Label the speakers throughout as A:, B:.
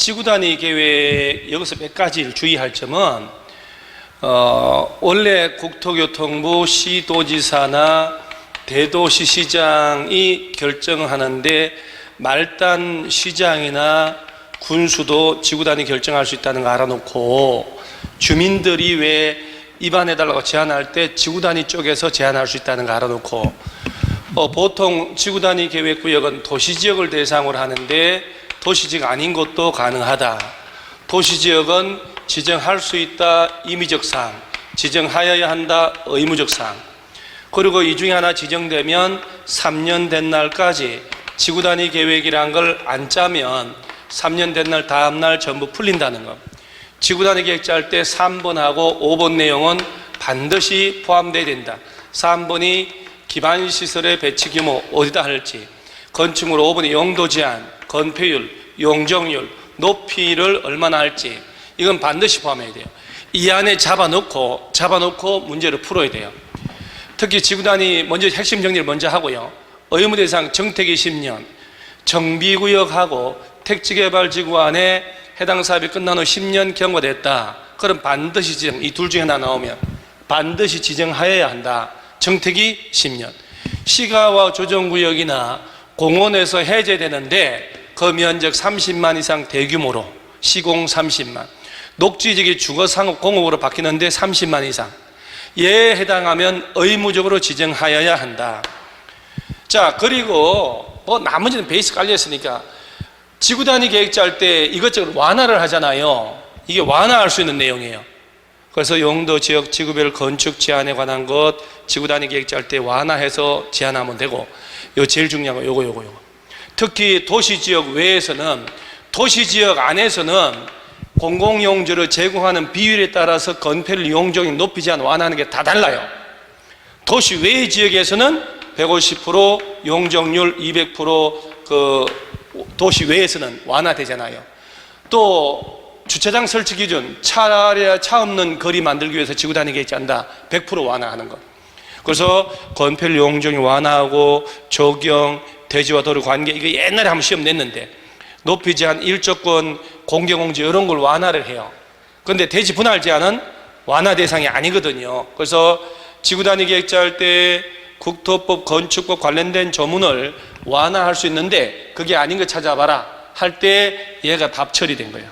A: 지구단위 계획 여기서 몇 가지 주의할 점은 원래 국토교통부 시도지사나 대도시시장이 결정하는데 말단 시장이나 군수도 지구단위 결정할 수 있다는 거 알아놓고 주민들이 왜 입안해달라고 제안할 때 지구단위 쪽에서 제안할 수 있다는 거 알아놓고 보통 지구단위 계획구역은 도시지역을 대상으로 하는데 도시지역 아닌 것도 가능하다. 도시지역은 지정할 수 있다. 임의적 사항, 지정하여야 한다. 의무적 사항. 그리고 이 중에 하나 지정되면 3년 된 날까지 지구단위 계획이란 걸 안 짜면 3년 된 날 다음 날 전부 풀린다는 것. 지구단위 계획 짤 때 3번하고 5번 내용은 반드시 포함되어야 된다. 3번이 기반시설의 배치 규모 어디다 할지, 건축물 5번이 용도 제한, 건폐율, 용적률, 높이를 얼마나 할지 이건 반드시 포함해야 돼요. 이 안에 잡아놓고 문제를 풀어야 돼요. 특히 지구단위 먼저 핵심 정리를 먼저 하고요. 의무대상 정택이 10년, 정비구역하고 택지개발지구 안에 해당 사업이 끝난 후 10년 경과됐다. 그럼 반드시 지정, 이 둘 중에 하나 나오면 반드시 지정하여야 한다. 정택이 10년. 시가와 조정구역이나 공원에서 해제되는데 그 면적 30만 이상 대규모로 시공 30만, 녹지지역이 주거상업 공업으로 바뀌는데 30만 이상, 얘에 해당하면 의무적으로 지정하여야 한다. 자, 그리고 나머지는 베이스 깔려있으니까 지구단위 계획 짤 때 이것저것 완화를 하잖아요. 이게 완화할 수 있는 내용이에요. 그래서 용도, 지역, 지구별 건축 제한에 관한 것 지구단위 계획 짤 때 완화해서 제한하면 되고, 요 제일 중요한 거 요거. 특히 도시지역 외에서는, 도시지역 안에서는 공공용지를 제공하는 비율에 따라서 건폐율, 용적률, 높이 제한 완화하는 게 다 달라요. 도시 외 지역에서는 150%, 용적률 200%, 도시 외에서는 완화되잖아요. 또 주차장 설치 기준, 차 없는 거리 만들기 위해서 지구단위 계획 짠다. 100% 완화하는 것. 그래서 건폐율, 용적률 완화하고 조경, 대지와 도로 관계, 이거 옛날에 한번 시험 냈는데 높이 제한, 일조권, 공개공지 이런 걸 완화를 해요. 그런데 대지 분할 제한은 완화 대상이 아니거든요. 그래서 지구단위 계획 짤 때 국토법, 건축법 관련된 조문을 완화할 수 있는데 그게 아닌 거 찾아봐라 할 때 얘가 답 처리된 거예요.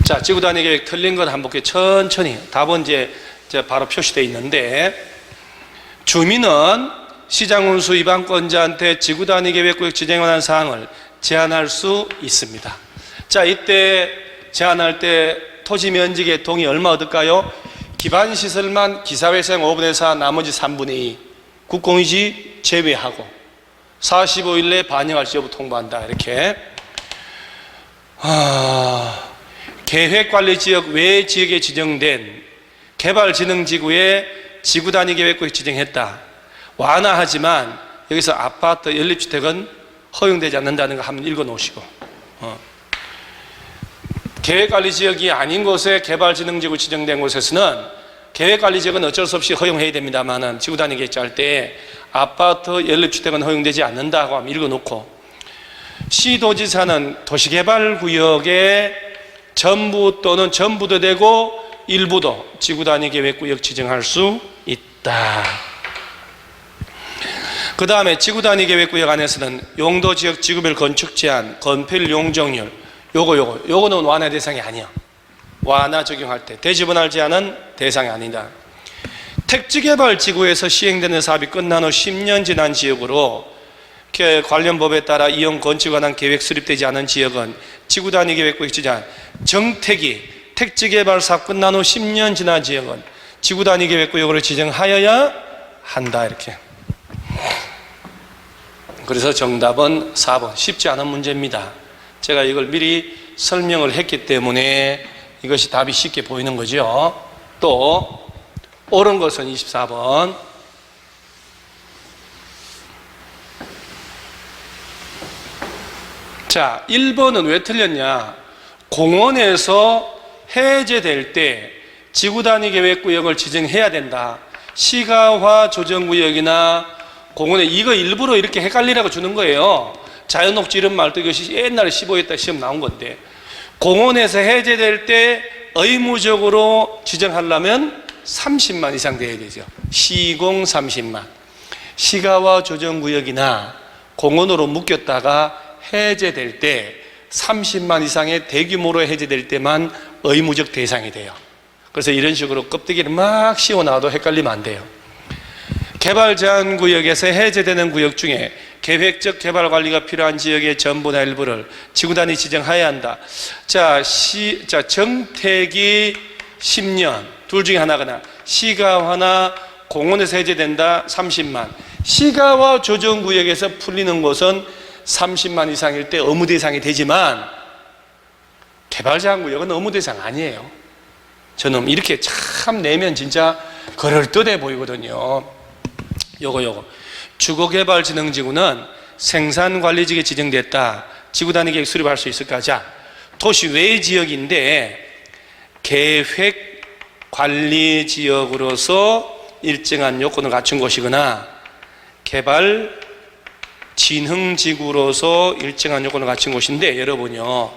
A: 자, 지구단위 계획 틀린 건 한번 볼게요. 천천히. 답은 이제 바로 표시되어 있는데, 주민은 시장운수 위반권자한테 지구단위 계획구역 지정에 관한 사항을 제한할 수 있습니다. 자, 이때 제한할 때 토지 면적의 동의 얼마 얻을까요? 기반시설만 기사회생 5분의 4, 나머지 3분의 2, 국공유지 제외하고 45일 내에 반영할지 여부 통보한다. 이렇게. 계획관리지역 외 지역에 지정된 개발진흥지구에 지구단위 계획구역 지정했다. 완화하지만 여기서 아파트, 연립주택은 허용되지 않는다는 거 한번 읽어 놓으시고, 계획관리지역이 아닌 곳에 개발진흥지구 지정된 곳에서는 계획관리지역은 어쩔 수 없이 허용해야 됩니다만은 지구단위 계획 짤 때 아파트, 연립주택은 허용되지 않는다고 하면 읽어 놓고, 시도지사는 도시개발구역에 전부 또는 전부도 되고 일부도 지구단위 계획구역 지정할 수 있다. 그 다음에 지구단위 계획구역 안에서는 용도지역 지구별 건축 제한, 건폐율, 용적률 요거는 완화 대상이 아니야. 완화 적용할 때 대지 분할 제한은 대상이 아니다. 택지개발지구에서 시행되는 사업이 끝난 후 10년 지난 지역으로 관련 법에 따라 이용 건축에 관한 계획 수립되지 않은 지역은 지구단위 계획구역 지정, 정택이 택지개발 사업 끝난 후 10년 지난 지역은 지구단위 계획구역으로 지정하여야 한다. 이렇게. 그래서 정답은 4번. 쉽지 않은 문제입니다. 제가 이걸 미리 설명을 했기 때문에 이것이 답이 쉽게 보이는 거죠. 또 옳은 것은 24번. 자, 1번은 왜 틀렸냐? 공원에서 해제될 때 지구단위 계획구역을 지정해야 된다. 시가화 조정구역이나 공원에 이거 일부러 이렇게 헷갈리라고 주는 거예요. 자연녹지 이런 말도 이것이 옛날에 15회 시험 나온 건데, 공원에서 해제될 때 의무적으로 지정하려면 30만 이상 돼야 되죠. 시공 30만. 시가와 조정구역이나 공원으로 묶였다가 해제될 때 30만 이상의 대규모로 해제될 때만 의무적 대상이 돼요. 그래서 이런 식으로 껍데기를 막 씌워놔도 헷갈리면 안 돼요. 개발 제한 구역에서 해제되는 구역 중에 계획적 개발 관리가 필요한 지역의 전부나 일부를 지구단위 지정해야 한다. 자, 정택이 10년 둘 중에 하나거나 시가화나 공원에서 해제된다 30만. 시가와 조정구역에서 풀리는 곳은 30만 이상일 때 의무 대상이 되지만 개발 제한 구역은 의무 대상 아니에요. 저는 이렇게 참 내면 진짜 그럴듯해 보이거든요. 요거 주거개발진흥지구는 생산관리지역에 지정됐다. 지구단위 계획 수립할 수 있을까? 자, 도시 외 지역인데 계획관리지역으로서 일정한 요건을 갖춘 곳이거나 개발진흥지구로서 일정한 요건을 갖춘 곳인데, 여러분요,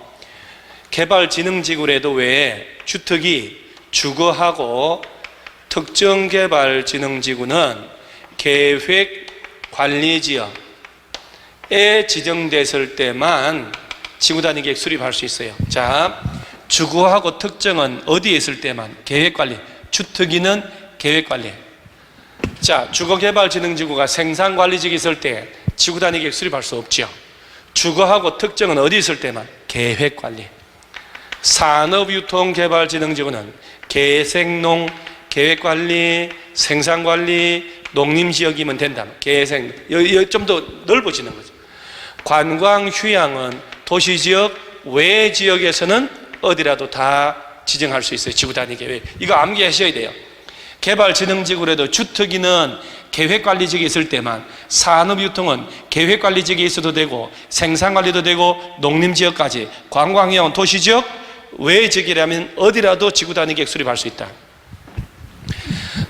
A: 개발진흥지구래도 왜 주택이 주거하고 특정개발진흥지구는 계획관리지역에 지정됐을 때만 지구단위 계획 수립할 수 있어요. 자, 주거하고 특정은 어디에 있을 때만? 계획관리. 주택이는 계획관리. 자, 주거개발진흥지구가 생산관리지역에 있을 때 지구단위 계획 수립할 수 없죠. 주거하고 특정은 어디 있을 때만? 계획관리. 산업유통개발진흥지구는 계생농, 계획관리, 생산관리, 농림지역이면 된다. 계생, 좀 더 넓어지는 거죠. 관광휴양은 도시지역 외 지역에서는 어디라도 다 지정할 수 있어요. 지구단위 계획. 이거 암기하셔야 돼요. 개발진흥지구라도 주택이는 계획관리지역에 있을 때만, 산업유통은 계획관리지역에 있어도 되고 생산관리도 되고 농림지역까지, 관광휴양은 도시지역 외 지역이라면 어디라도 지구단위 계획 수립할 수 있다.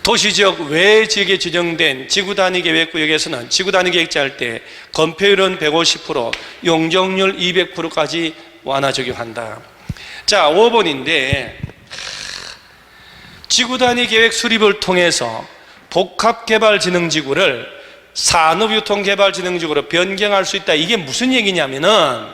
A: 도시지역 외 지역에 지정된 지구단위 계획구역에서는 지구단위 계획 짤 때 건폐율은 150%, 용적률 200%까지 완화 적용한다. 자, 5번인데 지구단위 계획 수립을 통해서 복합개발진흥지구를 산업유통개발진흥지구로 변경할 수 있다. 이게 무슨 얘기냐면은,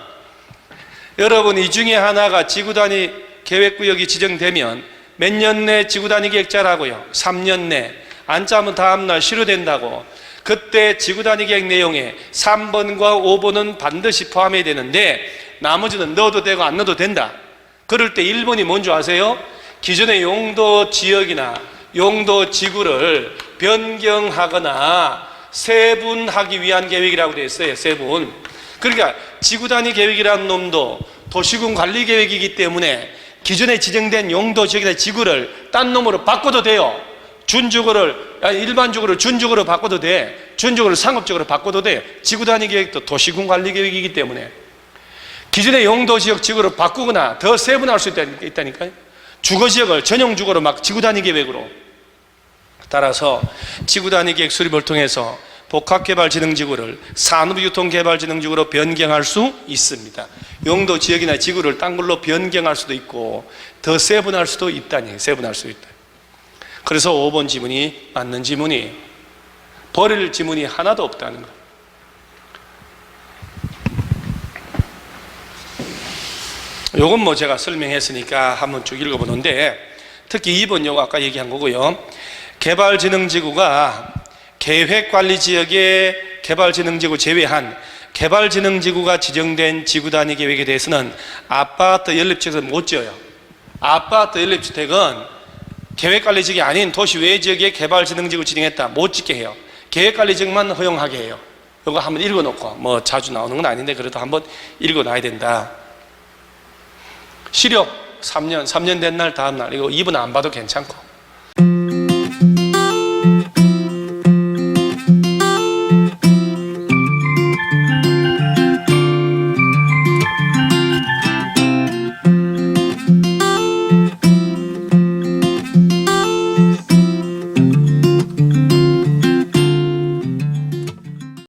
A: 여러분, 이 중에 하나가 지구단위 계획구역이 지정되면 몇 년 내 지구단위 계획 짜라고요? 3년 내. 안 짜면 다음날 실효된다고. 그때 지구단위 계획 내용에 3번과 5번은 반드시 포함해야 되는데 나머지는 넣어도 되고 안 넣어도 된다. 그럴 때 1번이 뭔지 아세요? 기존의 용도 지역이나 용도 지구를 변경하거나 세분하기 위한 계획이라고 되어 있어요. 세분. 그러니까 지구단위 계획이라는 놈도 도시군 관리 계획이기 때문에 기존에 지정된 용도 지역이나 지구를 딴 놈으로 바꿔도 돼요. 일반적으로 준적으로 바꿔도 돼. 준적으로 상업적으로 바꿔도 돼. 지구단위 계획도 도시군 관리 계획이기 때문에 기존의 용도 지역 지구를 바꾸거나 더 세분화할 수 있다니까요. 주거 지역을 전용 주거로 막 지구단위 계획으로. 따라서 지구단위 계획 수립을 통해서 복합개발진흥지구를 산업유통개발진흥지구로 변경할 수 있습니다. 용도 지역이나 지구를 딴 걸로 변경할 수도 있고 더 세분할 수도 있다니. 세분할 수 있다. 그래서 5번 지문이 맞는 지문이, 버릴 지문이 하나도 없다는 거. 요건 뭐 제가 설명했으니까 한번 쭉 읽어보는데, 특히 2번 요거 아까 얘기한 거고요. 개발진흥지구가 계획관리지역의 개발진흥지구 제외한 개발진흥지구가 지정된 지구단위 계획에 대해서는 아파트 연립주택은 못 지어요. 아파트 연립주택은 계획관리지역이 아닌 도시 외 지역에 개발진흥지구 지정했다 못 짓게 해요. 계획관리지역만 허용하게 해요. 이거 한번 읽어놓고, 뭐 자주 나오는 건 아닌데 그래도 한번 읽어놔야 된다. 시력 3년 된 날 다음 날, 이거 2분 안 봐도 괜찮고.